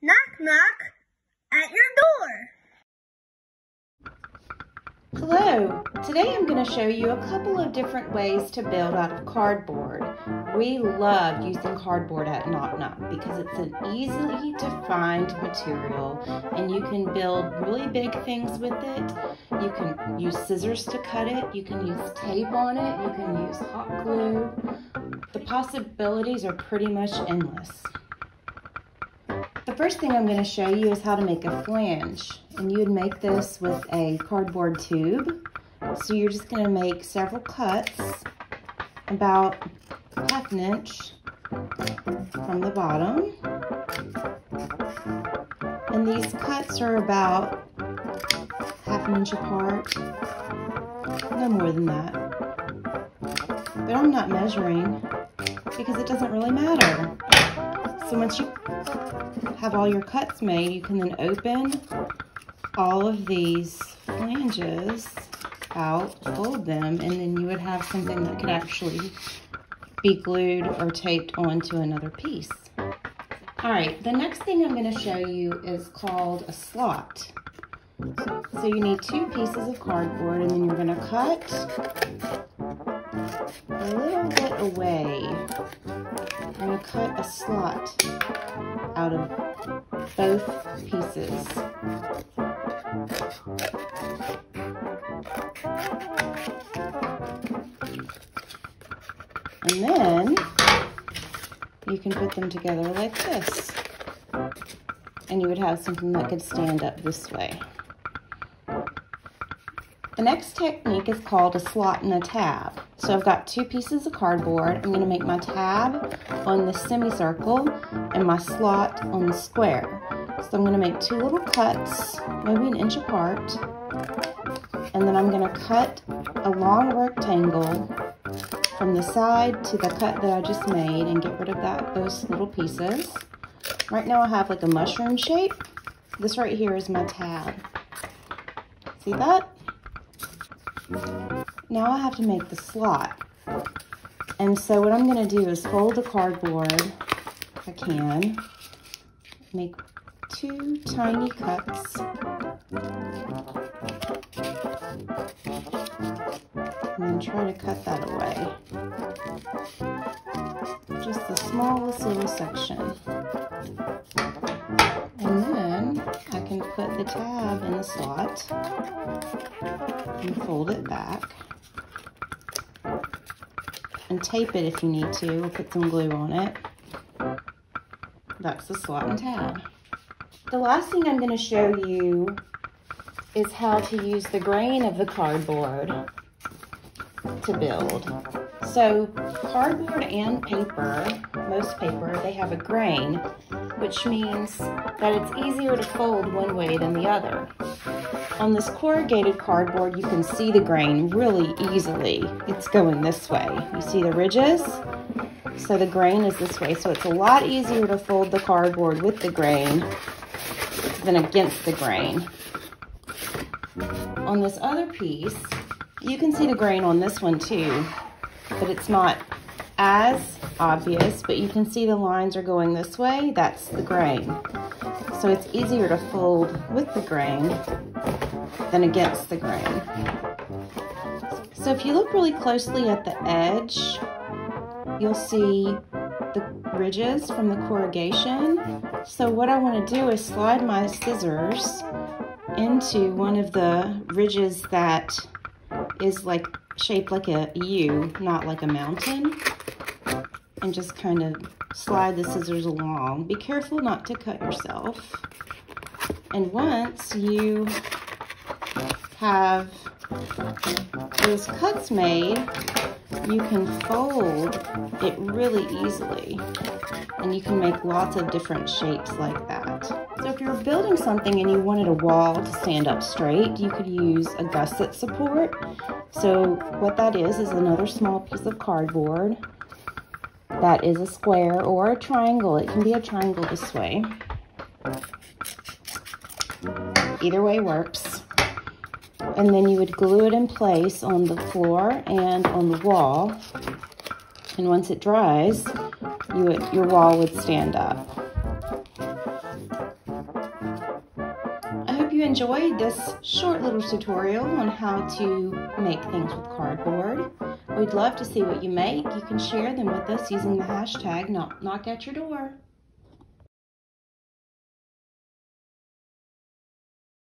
Knock, knock at your door. Hello, today I'm going to show you a couple of different ways to build out of cardboard. We love using cardboard at Knock Knock because it's an easily to find material and you can build really big things with it. You can use scissors to cut it, you can use tape on it, you can use hot glue. The possibilities are pretty much endless. The first thing I'm going to show you is how to make a flange, and you would make this with a cardboard tube. So you're just going to make several cuts about 1/2 inch from the bottom, and these cuts are about 1/2 inch apart, no more than that, but I'm not measuring because it doesn't really matter. So once you have all your cuts made, you can then open all of these flanges out, fold them, and then you would have something that could actually be glued or taped onto another piece. All right, the next thing I'm going to show you is called a slot. So you need 2 pieces of cardboard, and then you're going to cut a little bit away. I'm going to cut a slot out of both pieces. And then you can put them together like this. And you would have something that could stand up this way. The next technique is called a slot and a tab. So I've got 2 pieces of cardboard. I'm going to make my tab on the semicircle and my slot on the square. So I'm going to make 2 little cuts, maybe 1 inch apart, and then I'm going to cut a long rectangle from the side to the cut that I just made and get rid of those little pieces. Right now I have like a mushroom shape. This right here is my tab. See that? Now I have to make the slot. And so what I'm going to do is fold the cardboard, if I can, make 2 tiny cuts, and then try to cut that away. Just the smallest little section. And then I can put the tab in the slot and fold it back. And tape it if you need to, or put some glue on it. That's the slot and tab. The last thing I'm going to show you is how to use the grain of the cardboard to build. So cardboard and paper, most paper, they have a grain, which means that it's easier to fold one way than the other. On this corrugated cardboard, you can see the grain really easily. It's going this way. You see the ridges? So the grain is this way. So it's a lot easier to fold the cardboard with the grain than against the grain. On this other piece, you can see the grain on this one too, but it's not as obvious, but you can see the lines are going this way. That's the grain. So it's easier to fold with the grain than against the grain. So if you look really closely at the edge, you'll see the ridges from the corrugation. So what I want to do is slide my scissors into one of the ridges that is like shaped like a U, not like a mountain, and just kind of slide the scissors along. Be careful not to cut yourself. And once you have those cuts made, you can fold it really easily, and you can make lots of different shapes like that. So if you're building something and you wanted a wall to stand up straight, you could use a gusset support. So what that is another small piece of cardboard that is a square or a triangle. It can be a triangle this way. Either way works. And then you would glue it in place on the floor and on the wall. And once it dries, your wall would stand up. you enjoyed this short little tutorial on how to make things with cardboard. We'd love to see what you make. You can share them with us using the hashtag Knock at Your Door.